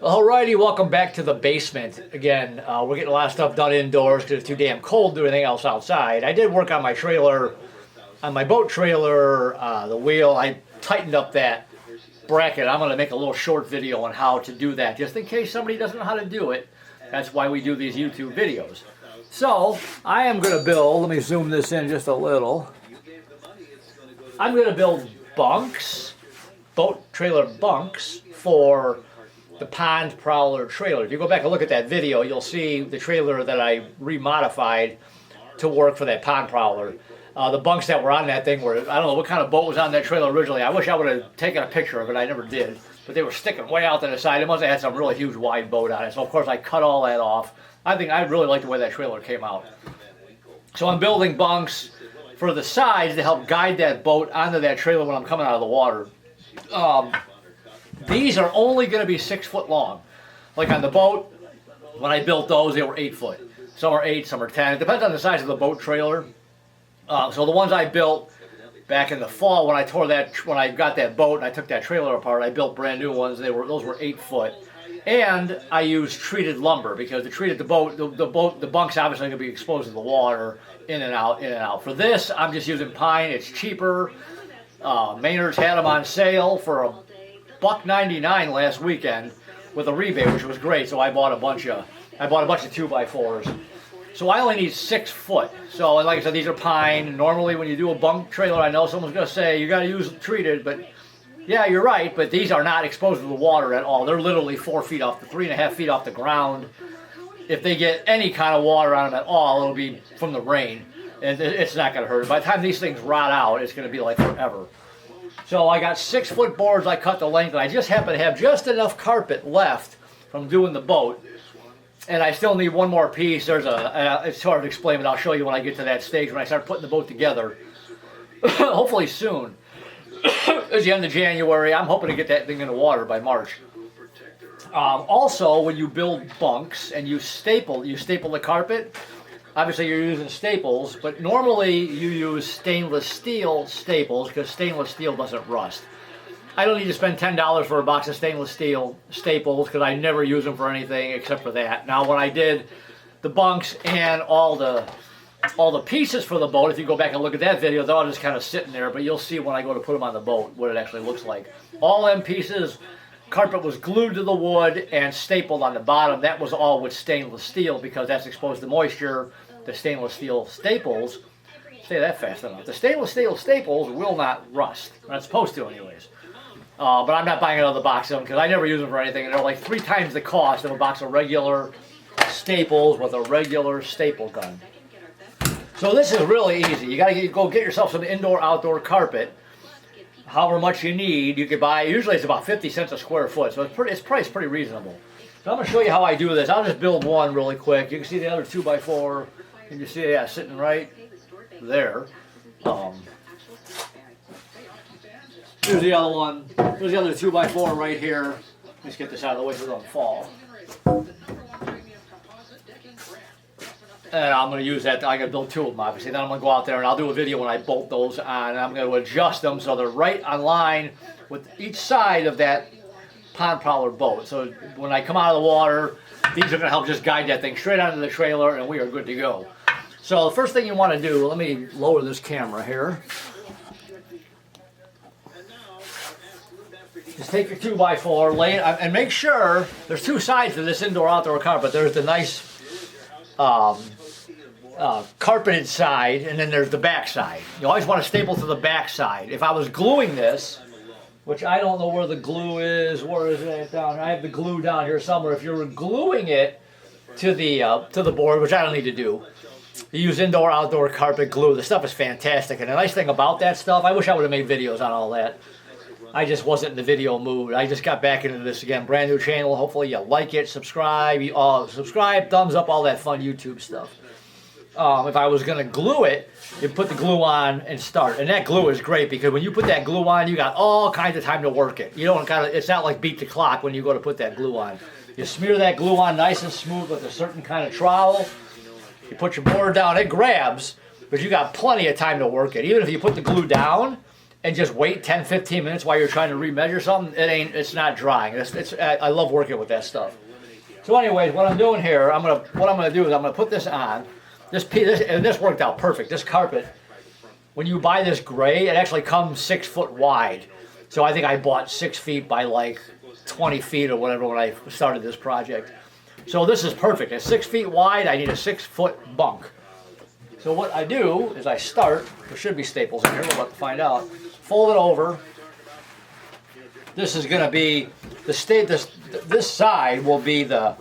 Alrighty, welcome back to the basement. Again, we're getting a lot of stuff done indoors because it's too damn cold to do anything else outside. I did work on my trailer, on my boat trailer, the wheel. I tightened up that bracket. I'm going to make a little short video on how to do that, just in case somebody doesn't know how to do it. That's why we do these YouTube videos. So, I am going to build, let me zoom this in just a little. I'm going to build bunks, boat trailer bunks, for the Pond Prowler trailer. If you go back and look at that video, you'll see the trailer that I remodified to work for that Pond Prowler. The bunks that were on that thing were, I don't know what kind of boat was on that trailer originally. I wish I would have taken a picture of it. I never did. But they were sticking way out to the side. It must have had some really huge wide boat on it. So of course I cut all that off. I really like the way that trailer came out. So I'm building bunks for the sides to help guide that boat onto that trailer when I'm coming out of the water. These are only going to be 6 foot long. Like on the boat, when I built those, they were 8 foot. Some are 8, some are 10. It depends on the size of the boat trailer. So the ones I built back in the fall when I got that boat and I took that trailer apart, I built brand new ones. Those were 8 foot. And I used treated lumber because the bunk's obviously going to be exposed to the water, in and out. For this, I'm just using pine. It's cheaper. Maynard's had them on sale for $1.99 last weekend with a rebate, which was great. So I bought a bunch of 2x4s. So I only need 6 foot. So like I said, these are pine. Normally when you do a bunk trailer, I know someone's going to say you got to use treated, but yeah, you're right. But these are not exposed to the water at all. They're literally 3.5 feet off the ground. If they get any kind of water on them at all, it'll be from the rain, and it's not going to hurt. By the time these things rot out, it's going to be like forever. So I got 6 foot boards. I cut the length, and I just happen to have just enough carpet left from doing the boat. And I still need one more piece. It's hard to explain, but I'll show you when I get to that stage when I start putting the boat together. Hopefully soon. It's the end of January. I'm hoping to get that thing in the water by March. Also, when you build bunks and you staple the carpet. Obviously, you're using staples, but normally you use stainless steel staples because stainless steel doesn't rust. I don't need to spend $10 for a box of stainless steel staples because I never use them for anything except for that. Now, when I did the bunks and all the pieces for the boat, if you go back and look at that video, they're all just kind of sitting there, but you'll see when I go to put them on the boat what it actually looks like. All them pieces, carpet was glued to the wood and stapled on the bottom. That was all with stainless steel because that's exposed to moisture. The stainless steel staples, say that fast enough, the stainless steel staples will not rust. They're not supposed to anyways. But I'm not buying another box of them because I never use them for anything. And they're like 3 times the cost of a box of regular staples with a regular staple gun. So this is really easy. You got to go get yourself some indoor-outdoor carpet. However much you need, you could buy. Usually it's about 50 cents a square foot, so it's priced pretty reasonable. So I'm going to show you how I do this. I'll just build one really quick. You can see the other 2x4. And you see, yeah, sitting right there. Here's the other one. Here's the other 2x4 right here. Let's get this out of the way so it doesn't fall. And I'm going to use that. I'm going to build 2 of them, obviously. Then I'm going to go out there and I'll do a video when I bolt those on. And I'm going to adjust them so they're right on line with each side of that Pond Prowler boat. So when I come out of the water, these are going to help just guide that thing straight onto the trailer and we are good to go. So the first thing you want to do, let me lower this camera here. Just take your 2x4, lay it, and make sure there's 2 sides to this indoor-outdoor carpet. There's the nice carpeted side, and then there's the back side. You always want to staple to the back side. If I was gluing this, which I don't know where the glue is, where is it down? I have the glue down here somewhere. If you're gluing it to the board, which I don't need to do, you use indoor-outdoor carpet glue. The stuff is fantastic, and the nice thing about that stuff, I wish I would have made videos on all that. I just wasn't in the video mood. I just got back into this again. Brand new channel. Hopefully you like it. Subscribe. Subscribe, thumbs up, all that fun YouTube stuff. If I was going to glue it, you put the glue on and start. And that glue is great because when you put that glue on, you got all kinds of time to work it. You don't it's not like beat the clock when you go to put that glue on. You smear that glue on nice and smooth with a certain kind of trowel. You put your board down, it grabs, but you got plenty of time to work it. Even if you put the glue down, and just wait 10-15 minutes while you're trying to remeasure something, it's not drying. I love working with that stuff. So anyways, what I'm doing here, what I'm gonna do is I'm gonna put this on. And this worked out perfect. This carpet, when you buy this gray, it actually comes 6 foot wide. So I think I bought 6 feet by like 20 feet or whatever when I started this project. So this is perfect. It's 6 feet wide. I need a 6 foot bunk. So what I do is I start. There should be staples in here. We're about to find out. Fold it over. This is going to be this side will be the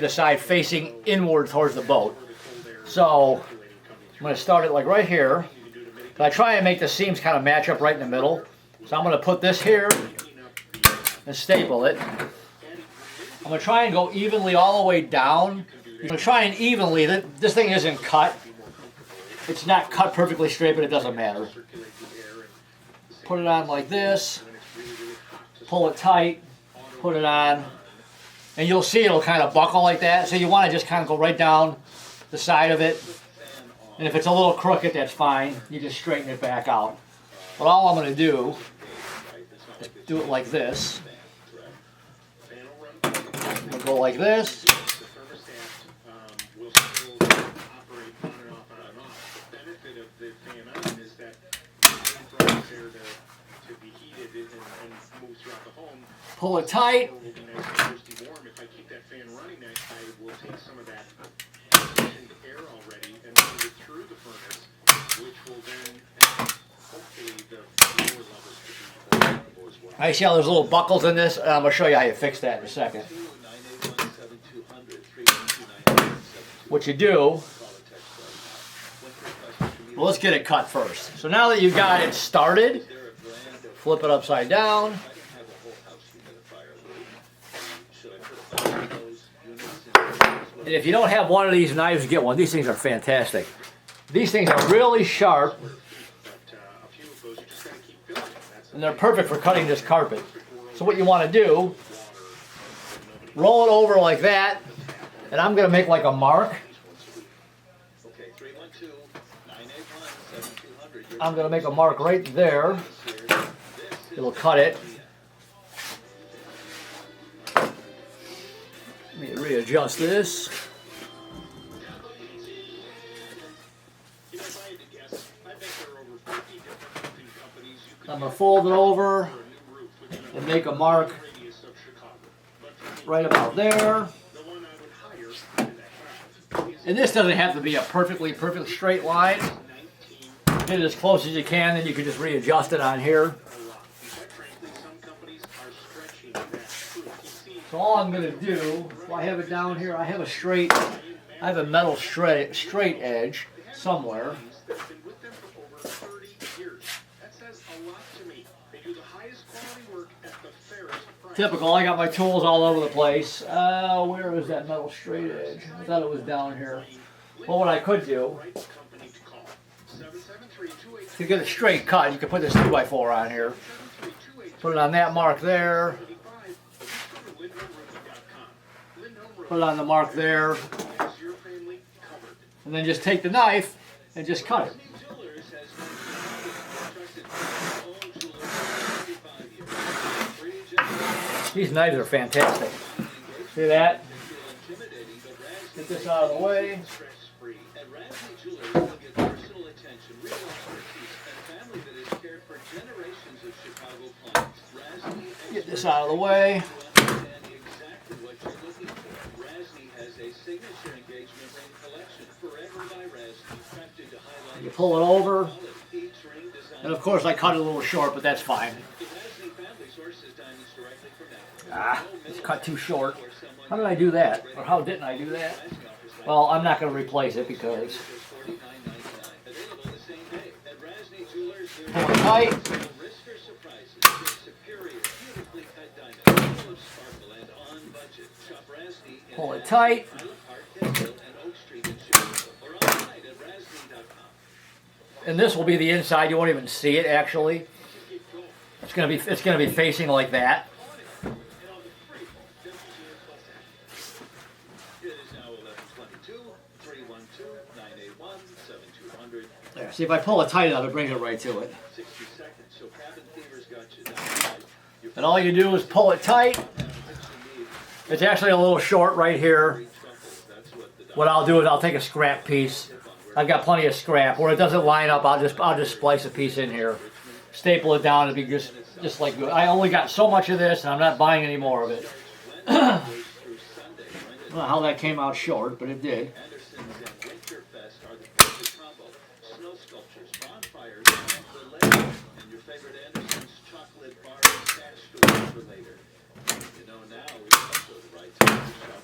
side facing inward towards the boat. So I'm going to start it like right here. I try and make the seams kind of match up right in the middle. So I'm going to put this here and staple it. I'm going to try and go evenly all the way down. I'm going to try and evenly. This thing isn't cut. It's not cut perfectly straight, but it doesn't matter. Put it on like this. Pull it tight. Put it on. And you'll see it'll kind of buckle like that. So you want to just kind of go right down the side of it. And if it's a little crooked, that's fine. You just straighten it back out. But all I'm going to do is do it like this. I'm going to go like this. Pull it tight. I see how there's little buckles in this. I'm going to show you how you fix that in a second. What you do, well, let's get it cut first. So now that you've got it started, flip it upside down. And if you don't have one of these knives, get one. These things are fantastic. These things are really sharp. And they're perfect for cutting this carpet. So what you want to do, roll it over like that, and I'm going to make like a mark. I'm going to make a mark right there. It'll cut it. Let me readjust this. I'm going to fold it over and make a mark right about there. And this doesn't have to be a perfectly straight line. Get it as close as you can, then you can just readjust it on here. So all I'm going to do, I have it down here, I have a metal straight edge somewhere. Typical, I got my tools all over the place. Where is that metal straight edge? I thought it was down here. Well, what I could do, to get a straight cut, you can put this 2x4 on here. Put it on that mark there. Put it on the mark there. And then just take the knife and just cut it. These knives are fantastic. See that? Get this out of the way. Get this out of the way. You pull it over. And of course I cut it a little short, but that's fine. It's cut too short. How did I do that? Or how didn't I do that? Well, I'm not going to replace it because... Pull it tight. Pull it tight. And this will be the inside. You won't even see it actually. It's going to be facing like that. There. See, if I pull it tight enough, it brings it right to it. And all you do is pull it tight. It's actually a little short right here. What I'll do is I'll take a scrap piece. I've got plenty of scrap. Where it doesn't line up, I'll just splice a piece in here. Staple it down. It'll be just like good. I only got so much of this, and I'm not buying any more of it. I don't know how that came out short, but it did.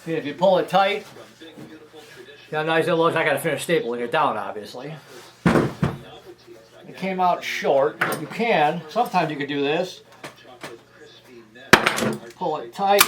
See, if you pull it tight, see how nice it looks. I got to finish stapling it down, obviously. It came out short. You can. Sometimes you can do this. Pull it tight.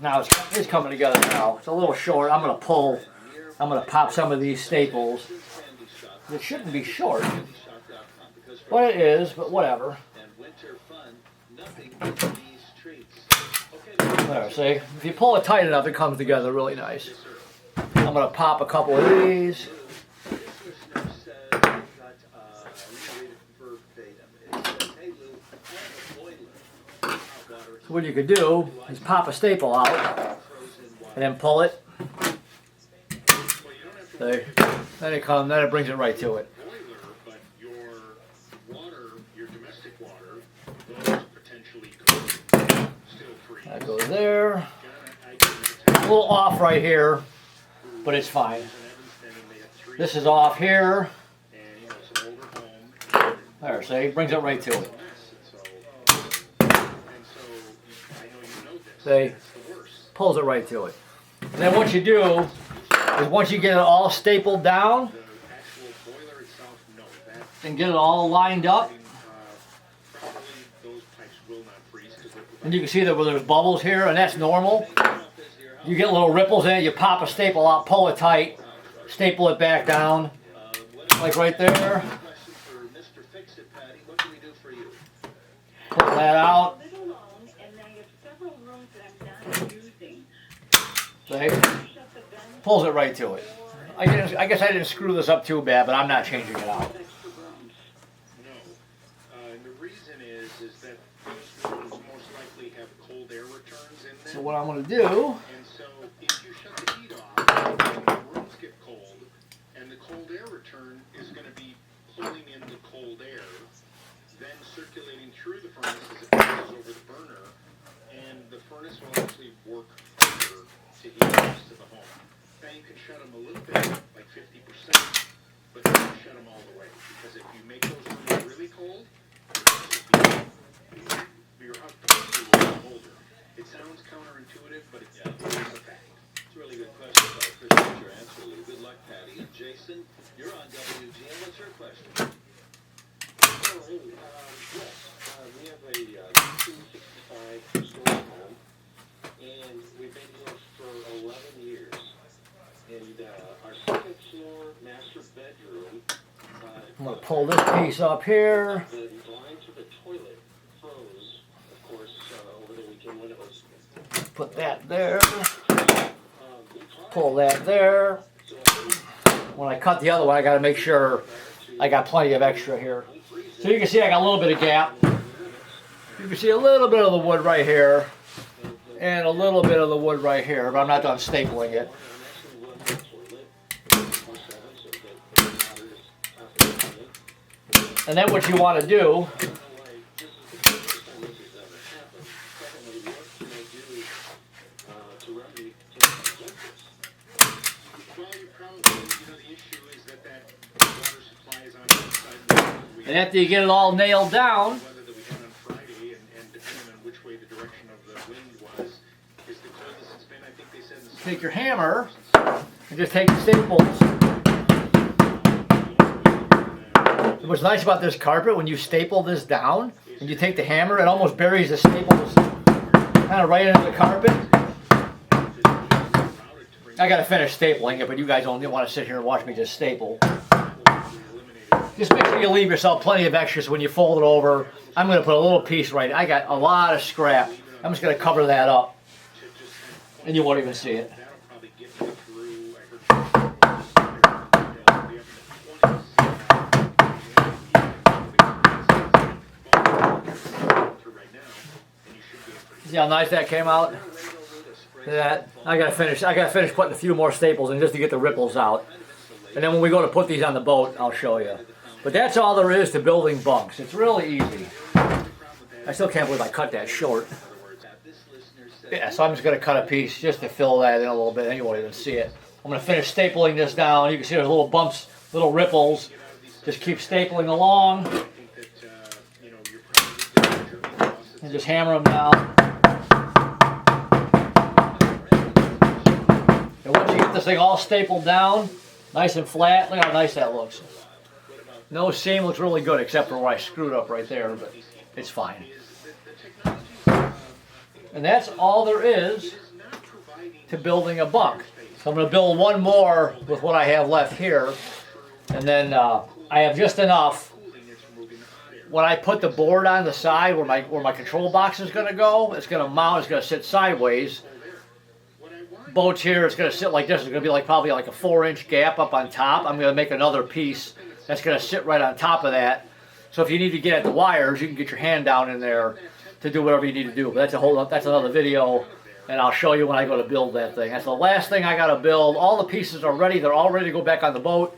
Now it's coming together now. It's a little short. I'm going to pop some of these staples. It shouldn't be short. Well, it is, but whatever. There, see? If you pull it tight enough, it comes together really nice. I'm going to pop a couple of these. So what you could do is pop a staple out and then pull it. See? Then it brings it right to it. That goes there. A little off right here, but it's fine. This is off here. There, see? Brings it right to it. See? Pulls it right to it. And then what you do is once you get it all stapled down and get it all lined up, and you can see that where there's bubbles here, and that's normal. You get little ripples in it, you pop a staple out, pull it tight, staple it back down, like right there. Pull that out. See? Pulls it right to it. I guess I didn't screw this up too bad, but I'm not changing it out. So what I'm going to do, and so if you shut the heat off, the rooms get cold, and the cold air return is going to be pulling in the cold air, then circulating through the furnace as it passes over the burner, and the furnace will actually work harder to heat the rest of the home. Now you can shut them a little bit, like 50%, but don't shut them all the way, because if you make those rooms really cold, your house will be colder. It sounds counterintuitive, but it's a fact. It's a really good question. I appreciate your answer, Lou. Good luck, Patty. And Jason, you're on WGN. What's your question? Oh, hey, yes. We have a 1965 story home, and we've been here for 11 years. And our second floor master bedroom. I'm going to pull this piece up here. The line to the toilet froze, of course, over the weekend when it was. Put that there. Pull that there. When I cut the other one, I got to make sure I got plenty of extra here. So you can see I got a little bit of gap. You can see a little bit of the wood right here. And a little bit of the wood right here, but I'm not done stapling it. And then what you want to do and after you get it all nailed down, take your hammer and just take the staples. What's nice about this carpet, when you staple this down and you take the hammer, it almost buries the staples kind of right into the carpet. I gotta finish stapling it, but you guys don't want to sit here and watch me just staple. Just make sure you leave yourself plenty of extras when you fold it over. I'm going to put a little piece right. I got a lot of scrap. I'm just going to cover that up, and you won't even see it. See how nice that came out? That I gotta finish putting a few more staples in just to get the ripples out. And then when we go to put these on the boat, I'll show you. But that's all there is to building bunks. It's really easy. I still can't believe I cut that short. Yeah, so I'm just going to cut a piece just to fill that in a little bit, and you won't even see it. I'm going to finish stapling this down. You can see there's little bumps, little ripples. Just keep stapling along. And just hammer them down. And once you get this thing all stapled down, nice and flat, look how nice that looks. No seam, looks really good, except for where I screwed up right there, but it's fine. And that's all there is to building a bunk. So I'm going to build one more with what I have left here. And then I have just enough. When I put the board on the side where my control box is going to go, it's going to mount, it's going to sit sideways. Boats here, it's going to sit like this. It's going to be like probably like a 4-inch gap up on top. I'm going to make another piece that's going to sit right on top of that. So if you need to get at the wires, you can get your hand down in there to do whatever you need to do. But that's another video, and I'll show you when I go to build that thing. That's the last thing I got to build. All the pieces are ready. They're all ready to go back on the boat.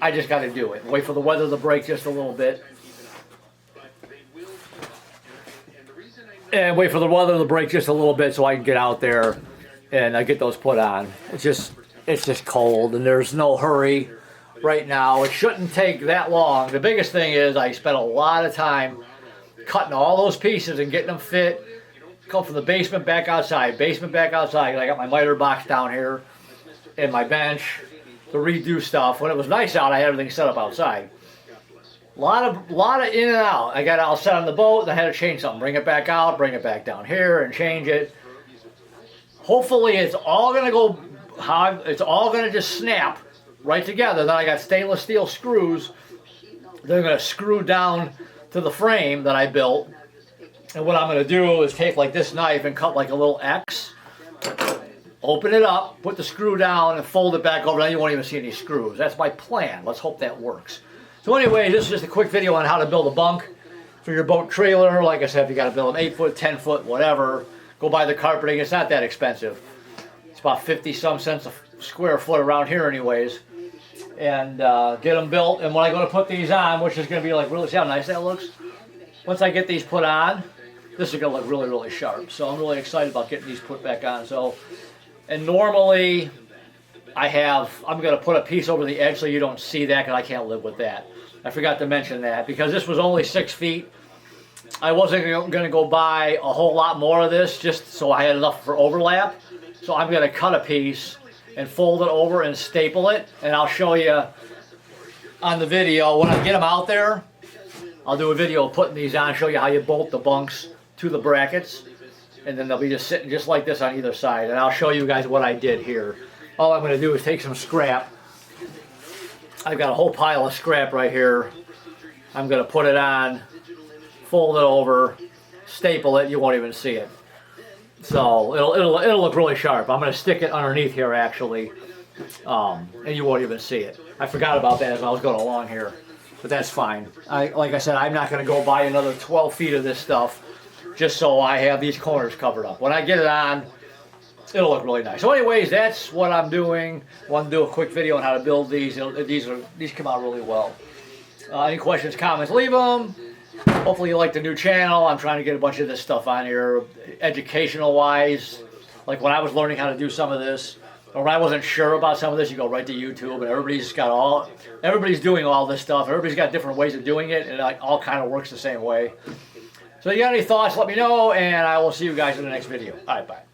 I just got to do it. Wait for the weather to break just a little bit. And wait for the weather to break just a little bit so I can get out there and I get those put on. It's just cold, and there's no hurry right now. It shouldn't take that long. The biggest thing is I spent a lot of time cutting all those pieces and getting them fit. Come from the basement back outside, I got my miter box down here and my bench to redo stuff. When it was nice out, I had everything set up outside. A lot of in and out. I got it all set on the boat, and I had to change something. Bring it back out, bring it back down here, and change it. Hopefully, it's all gonna go. It's all gonna just snap right together. Then I got stainless steel screws. They're gonna screw down to the frame that I built. And what I'm gonna do is take like this knife and cut like a little X. Open it up, put the screw down, and fold it back over. Then you won't even see any screws. That's my plan. Let's hope that works. So anyway, this is just a quick video on how to build a bunk for your boat trailer. Like I said, if you got to build them 8 foot, 10 foot, whatever, go buy the carpeting. It's not that expensive. It's about 50-some cents a square foot around here anyways. And get them built. And when I go to put these on, which is going to be like, really, see how nice that looks? Once I get these put on, this is going to look really, really sharp. So I'm really excited about getting these put back on. So, and normally I'm going to put a piece over the edge so you don't see that, because I can't live with that. I forgot to mention that because this was only 6 feet. I wasn't going to go buy a whole lot more of this just so I had enough for overlap. So I'm going to cut a piece and fold it over and staple it. And I'll show you on the video when I get them out there. I'll do a video of putting these on, show you how you bolt the bunks to the brackets. And then they'll be just sitting just like this on either side. And I'll show you guys what I did here. All I'm going to do is take some scrap. I've got a whole pile of scrap right here. I'm going to put it on, fold it over, staple it. You won't even see it. So it'll look really sharp. I'm going to stick it underneath here actually, and you won't even see it. I forgot about that as I was going along here, but that's fine. Like I said, I'm not going to go buy another 12 feet of this stuff just so I have these corners covered up. When I get it on, it'll look really nice. So anyways, that's what I'm doing. I want to do a quick video on how to build these. These come out really well. Any questions, comments, leave them. Hopefully you like the new channel. I'm trying to get a bunch of this stuff on here, educational wise. Like when I was learning how to do some of this, or when I wasn't sure about some of this, you go right to YouTube, and everybody's doing all this stuff. Everybody's got different ways of doing it, and it all kind of works the same way. So you got any thoughts, let me know, and I will see you guys in the next video. All right, bye.